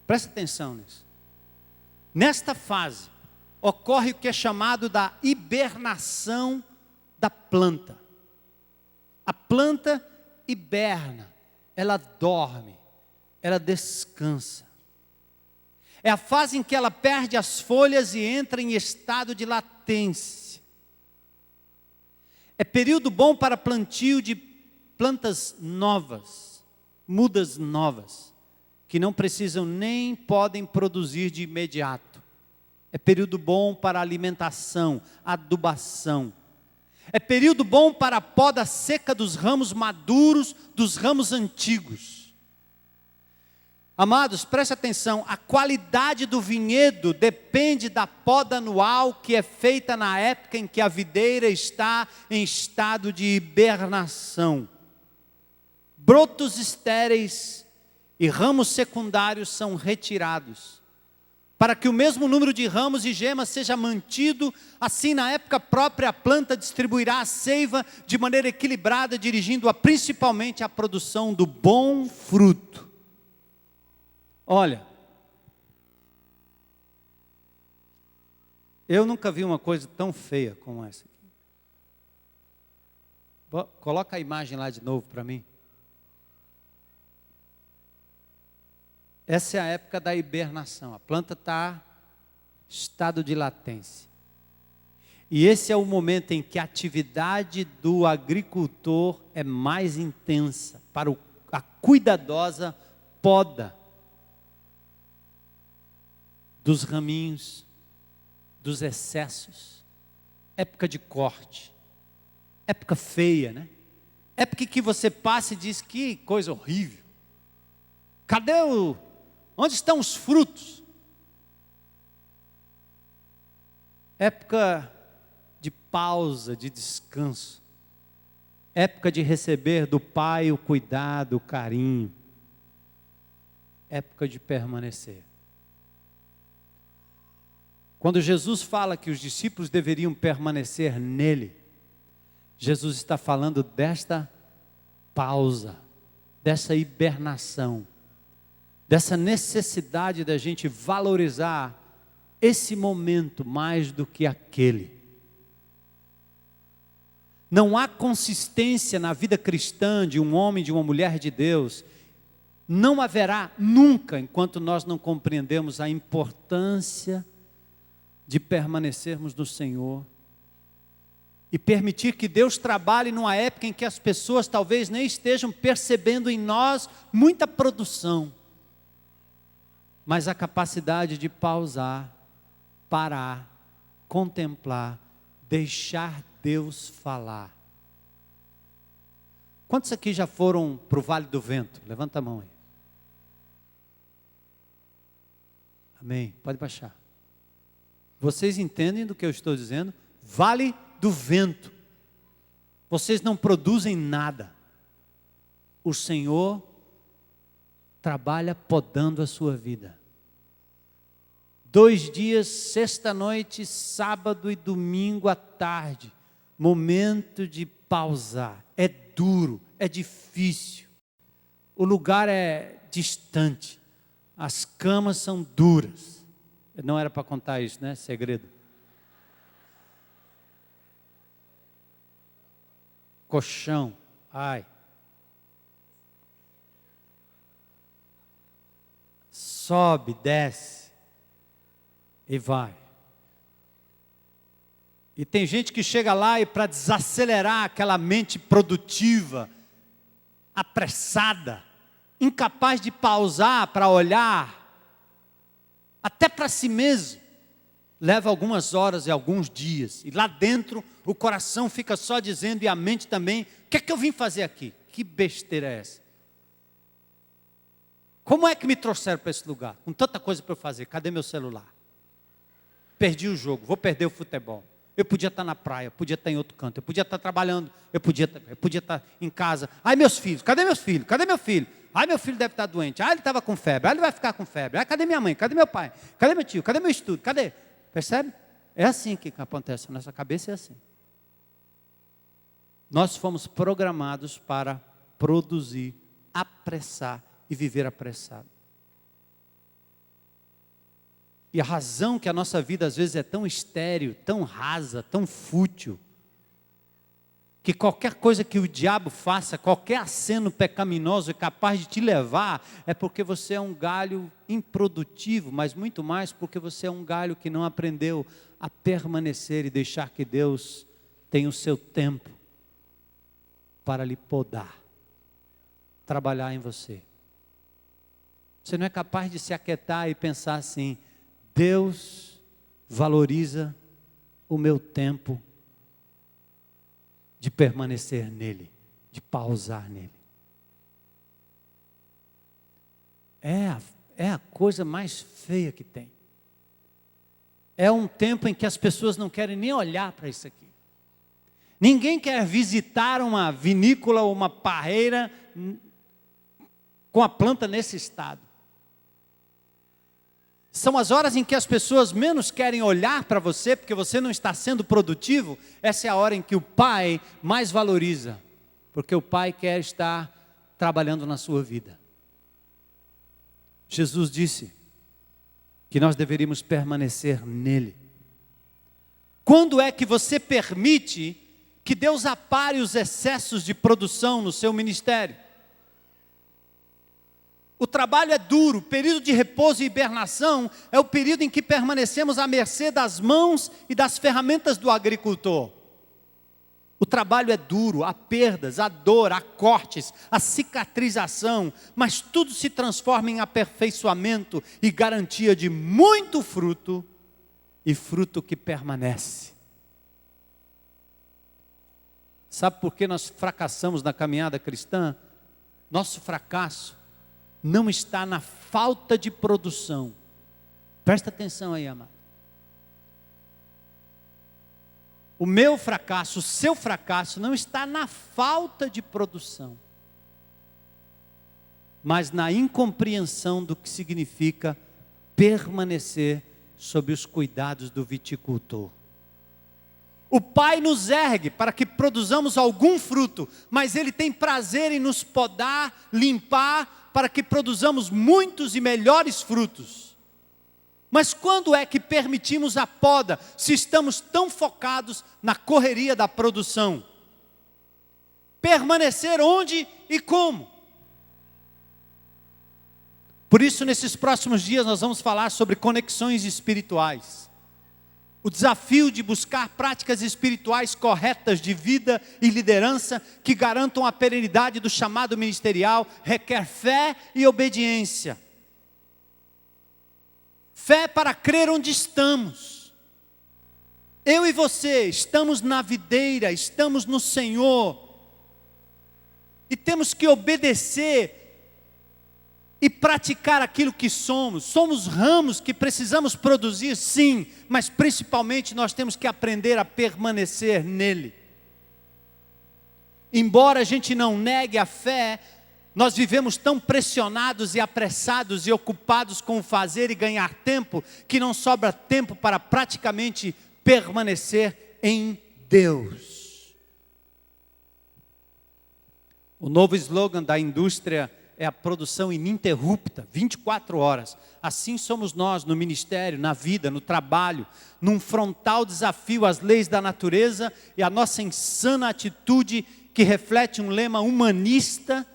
Presta atenção nisso. Nesta fase, ocorre o que é chamado da hibernação da planta. A planta hiberna, ela dorme, ela descansa. É a fase em que ela perde as folhas e entra em estado de latência. É período bom para plantio de plantas novas, mudas novas, que não precisam nem podem produzir de imediato. É período bom para alimentação, adubação. É período bom para a poda seca dos ramos maduros, dos ramos antigos. Amados, preste atenção, a qualidade do vinhedo depende da poda anual que é feita na época em que a videira está em estado de hibernação. Brotos estéreis e ramos secundários são retirados, para que o mesmo número de ramos e gemas seja mantido. Assim, na época própria, a planta distribuirá a seiva de maneira equilibrada, dirigindo-a principalmente à produção do bom fruto. Olha, eu nunca vi uma coisa tão feia como essa aqui. Coloca a imagem lá de novo para mim. Essa é a época da hibernação. A planta está em estado de latência. E esse é o momento em que a atividade do agricultor é mais intensa para a cuidadosa poda dos raminhos, dos excessos. Época de corte. Época feia, né? Época que você passa e diz que coisa horrível. Onde estão os frutos? Época de pausa, de descanso. Época de receber do Pai o cuidado, o carinho. Época de permanecer. Quando Jesus fala que os discípulos deveriam permanecer nele, Jesus está falando desta pausa, dessa hibernação, dessa necessidade da gente valorizar esse momento mais do que aquele. Não há consistência na vida cristã de um homem, de uma mulher de Deus. Não haverá nunca, enquanto nós não compreendemos a importância de permanecermos no Senhor e permitir que Deus trabalhe numa época em que as pessoas talvez nem estejam percebendo em nós muita produção, mas a capacidade de pausar, parar, contemplar, deixar Deus falar. Quantos aqui já foram para o Vale do Vento? Levanta a mão aí. Amém, pode baixar. Vocês entendem do que eu estou dizendo? Vale do Vento. Vocês não produzem nada. O Senhor trabalha podando a sua vida. 2 dias, sexta-noite, sábado e domingo à tarde. Momento de pausar. É duro, é difícil. O lugar é distante. As camas são duras. Não era para contar isso, né? Segredo. Colchão. Ai. Sobe, desce. E vai. E tem gente que chega lá e para desacelerar aquela mente produtiva, apressada, incapaz de pausar para olhar, até para si mesmo, leva algumas horas e alguns dias. E lá dentro o coração fica só dizendo, e a mente também, o que é que eu vim fazer aqui? Que besteira é essa? Como é que me trouxeram para esse lugar? Com tanta coisa para eu fazer, cadê meu celular? Perdi o jogo, vou perder o futebol. Eu podia estar na praia, eu podia estar em outro canto, eu podia estar trabalhando, eu podia estar em casa. Ai, meus filhos, cadê meus filhos? Cadê meu filho? Ai, meu filho deve estar doente. Ai, ele estava com febre. Ai, ele vai ficar com febre. Ai, cadê minha mãe? Cadê meu pai? Cadê meu tio? Cadê meu estudo? Cadê? Percebe? É assim que acontece. A nossa cabeça é assim. Nós fomos programados para produzir, apressar e viver apressado. E a razão que a nossa vida às vezes é tão estéril, tão rasa, tão fútil, que qualquer coisa que o diabo faça, qualquer aceno pecaminoso é capaz de te levar, é porque você é um galho improdutivo, mas muito mais porque você é um galho que não aprendeu a permanecer e deixar que Deus tenha o seu tempo para lhe podar, trabalhar em você. Você não é capaz de se aquietar e pensar assim, Deus valoriza o meu tempo de permanecer nele, de pausar nele. É a coisa mais feia que tem. É um tempo em que as pessoas não querem nem olhar para isso aqui. Ninguém quer visitar uma vinícola ou uma parreira com a planta nesse estado. São as horas em que as pessoas menos querem olhar para você, porque você não está sendo produtivo. Essa é a hora em que o pai mais valoriza, porque o pai quer estar trabalhando na sua vida. Jesus disse que nós deveríamos permanecer nele. Quando é que você permite Que Deus apare os excessos de produção no seu ministério. O trabalho é duro, o período de repouso e hibernação é o período em que permanecemos à mercê das mãos e das ferramentas do agricultor. O trabalho é duro, há perdas, há dor, há cortes, há cicatrização, mas tudo se transforma em aperfeiçoamento e garantia de muito fruto e fruto que permanece. Sabe por que nós fracassamos na caminhada cristã? Nosso fracasso não está na falta de produção. Presta atenção aí, amado. O meu fracasso, o seu fracasso não está na falta de produção, mas na incompreensão do que significa permanecer sob os cuidados do viticultor. O Pai nos ergue para que produzamos algum fruto, mas Ele tem prazer em nos podar, limpar, para que produzamos muitos e melhores frutos. Mas quando é que permitimos a poda, se estamos tão focados na correria da produção? Permanecer onde e como? Por isso, nesses próximos dias, nós vamos falar sobre conexões espirituais. O desafio de buscar práticas espirituais corretas de vida e liderança que garantam a perenidade do chamado ministerial requer fé e obediência. Fé para crer onde estamos. Eu e você estamos na videira, estamos no Senhor. E temos que obedecer e praticar aquilo que somos. Somos ramos que precisamos produzir, sim, mas principalmente nós temos que aprender a permanecer nele. Embora a gente não negue a fé, nós vivemos tão pressionados e apressados e ocupados com o fazer e ganhar tempo, que não sobra tempo para praticamente permanecer em Deus. O novo slogan da indústria é a produção ininterrupta, 24 horas. Assim somos nós no ministério, na vida, no trabalho, num frontal desafio às leis da natureza e a nossa insana atitude que reflete um lema humanista.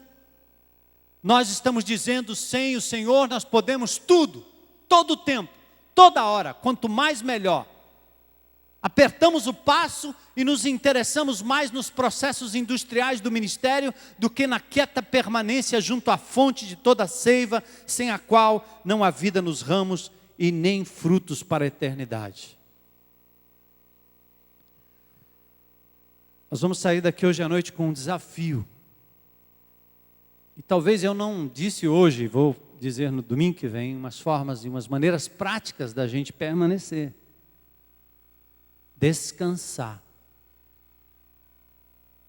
Nós estamos dizendo, sem o Senhor nós podemos tudo, todo o tempo, toda hora, quanto mais melhor. Apertamos o passo e nos interessamos mais nos processos industriais do ministério do que na quieta permanência junto à fonte de toda a seiva, sem a qual não há vida nos ramos e nem frutos para a eternidade. Nós vamos sair daqui hoje à noite com um desafio. E talvez eu não disse hoje, vou dizer no domingo que vem, umas formas e umas maneiras práticas da gente permanecer. Descansar,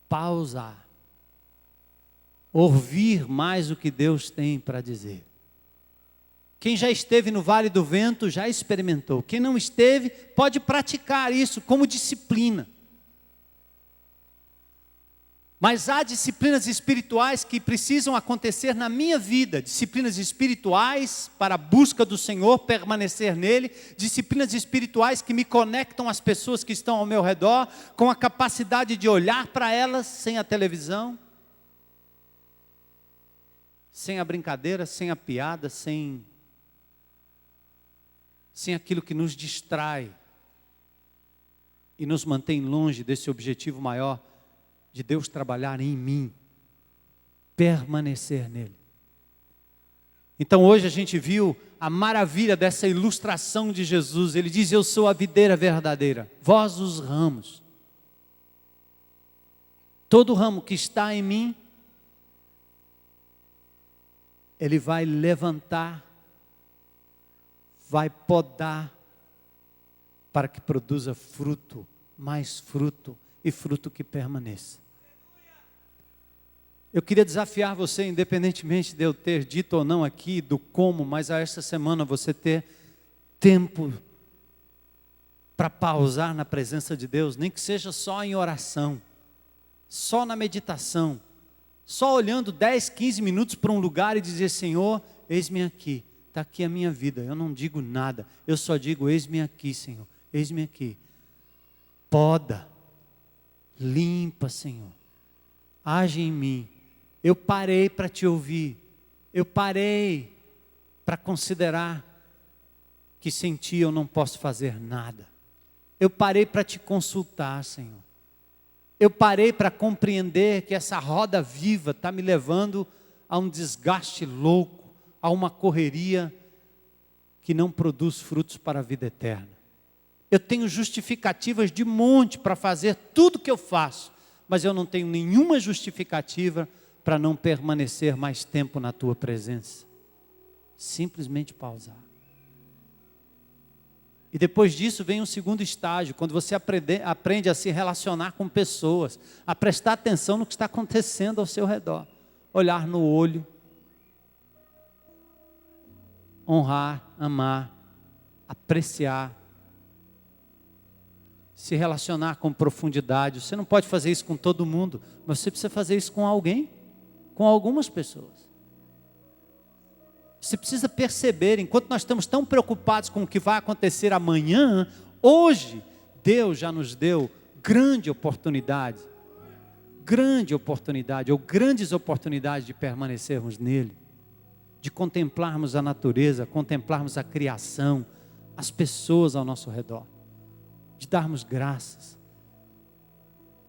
pausar, ouvir mais o que Deus tem para dizer. Quem já esteve no Vale do Vento já experimentou. Quem não esteve pode praticar isso como disciplina. Mas há disciplinas espirituais que precisam acontecer na minha vida. Disciplinas espirituais para a busca do Senhor, permanecer nele. Disciplinas espirituais que me conectam às pessoas que estão ao meu redor, com a capacidade de olhar para elas sem a televisão, sem a brincadeira, sem a piada, sem aquilo que nos distrai e nos mantém longe desse objetivo maior de Deus trabalhar em mim, permanecer nele. Então hoje a gente viu a maravilha dessa ilustração de Jesus. Ele diz: eu sou a videira verdadeira, vós os ramos. Todo ramo que está em mim, Ele vai levantar, vai podar, para que produza fruto, mais fruto, e fruto que permaneça. Eu queria desafiar você, independentemente de eu ter dito ou não aqui do como, mas a esta semana você ter tempo para pausar na presença de Deus, nem que seja só em oração, só na meditação, só olhando 10, 15 minutos para um lugar e dizer: Senhor, eis-me aqui, está aqui a minha vida. Eu não digo nada, eu só digo: eis-me aqui, Senhor, eis-me aqui. Poda, Limpa, Senhor. Age em mim. Eu parei para te ouvir. Eu parei para considerar que sem ti eu não posso fazer nada. Eu parei para te consultar, Senhor. Eu parei para compreender que essa roda viva está me levando a um desgaste louco, a uma correria que não produz frutos para a vida eterna. Eu tenho justificativas de monte para fazer tudo que eu faço, mas eu não tenho nenhuma justificativa para não permanecer mais tempo na tua presença. Simplesmente pausar. E depois disso vem um segundo estágio, quando você aprende a se relacionar com pessoas, a prestar atenção no que está acontecendo ao seu redor. Olhar no olho, honrar, amar, apreciar, se relacionar com profundidade. Você não pode fazer isso com todo mundo, mas você precisa fazer isso com alguém, com algumas pessoas. Você precisa perceber, enquanto nós estamos tão preocupados com o que vai acontecer amanhã, hoje, Deus já nos deu grande oportunidade, ou grandes oportunidades de permanecermos nele, de contemplarmos a natureza, contemplarmos a criação, as pessoas ao nosso redor, de darmos graças,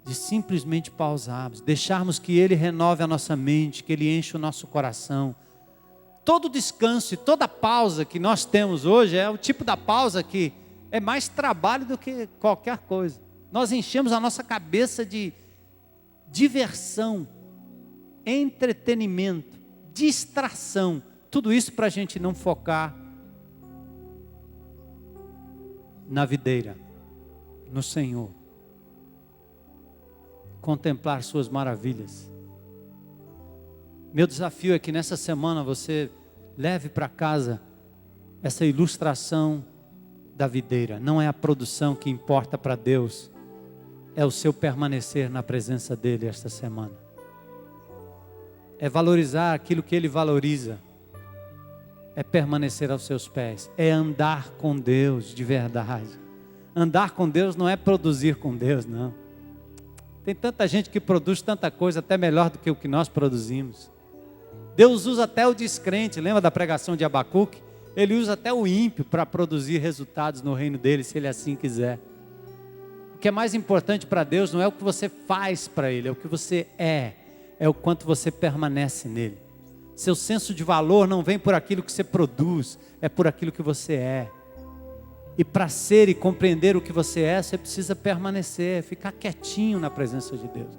de simplesmente pausarmos, deixarmos que ele renove a nossa mente, que ele enche o nosso coração. Todo descanso e toda pausa que nós temos hoje é o tipo da pausa que é mais trabalho do que qualquer coisa. Nós enchemos a nossa cabeça de diversão, entretenimento, distração, tudo isso para a gente não focar na videira, no Senhor, contemplar suas maravilhas. Meu desafio é que nessa semana você leve para casa essa ilustração da videira. Não é a produção que importa para Deus, é o seu permanecer na presença dEle esta semana. É valorizar aquilo que Ele valoriza, é permanecer aos seus pés, é andar com Deus de verdade. Andar com Deus não é produzir com Deus, não. Tem tanta gente que produz tanta coisa, até melhor do que o que nós produzimos. Deus usa até o descrente, lembra da pregação de Abacuque? Ele usa até o ímpio para produzir resultados no reino dele, se ele assim quiser. O que é mais importante para Deus não é o que você faz para Ele, é o que você é o quanto você permanece nele. Seu senso de valor não vem por aquilo que você produz, é por aquilo que você é. E para ser e compreender o que você é, você precisa permanecer, ficar quietinho na presença de Deus.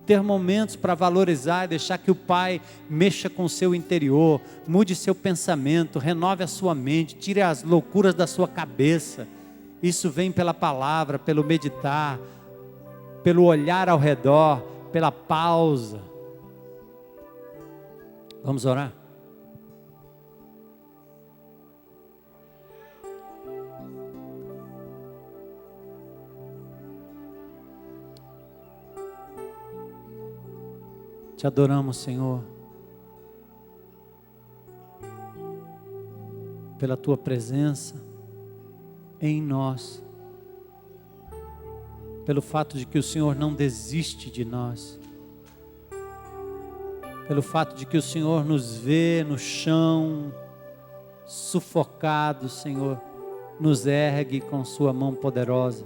Ter momentos para valorizar e deixar que o Pai mexa com o seu interior, mude seu pensamento, renove a sua mente, tire as loucuras da sua cabeça. Isso vem pela palavra, pelo meditar, pelo olhar ao redor, pela pausa. Vamos orar? Te adoramos, Senhor, pela Tua presença em nós, pelo fato de que o Senhor não desiste de nós, pelo fato de que o Senhor nos vê no chão, sufocados, Senhor, nos ergue com Sua mão poderosa,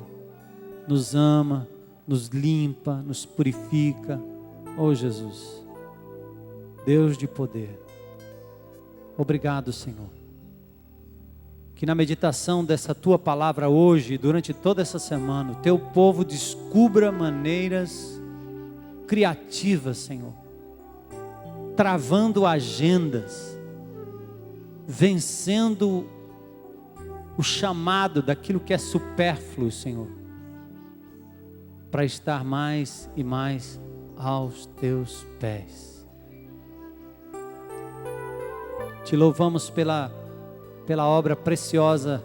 nos ama, nos limpa, nos purifica. Oh Jesus, Deus de poder, obrigado, Senhor, que na meditação dessa Tua palavra hoje, durante toda essa semana, o Teu povo descubra maneiras criativas, Senhor, travando agendas, vencendo o chamado daquilo que é supérfluo, Senhor, para estar mais e mais aos Teus pés. Te louvamos pela obra preciosa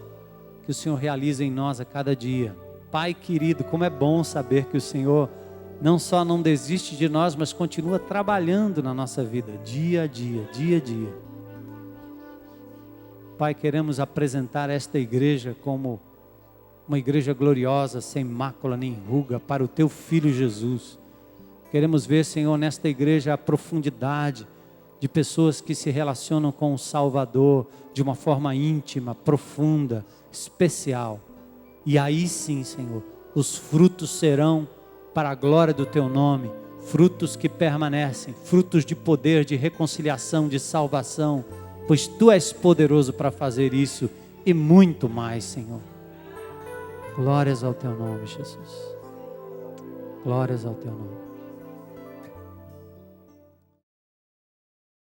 que o Senhor realiza em nós a cada dia. Pai querido, como é bom saber que o Senhor não só não desiste de nós, mas continua trabalhando na nossa vida, dia a dia, dia a dia. Pai, queremos apresentar esta igreja como uma igreja gloriosa, sem mácula nem ruga, para o teu Filho Jesus. Queremos ver, Senhor, nesta igreja a profundidade de pessoas que se relacionam com o Salvador de uma forma íntima, profunda, especial. E aí sim, Senhor, os frutos serão para a glória do teu nome, frutos que permanecem, frutos de poder, de reconciliação, de salvação, pois tu és poderoso para fazer isso e muito mais, Senhor. Glórias ao teu nome, Jesus. Glórias ao teu nome.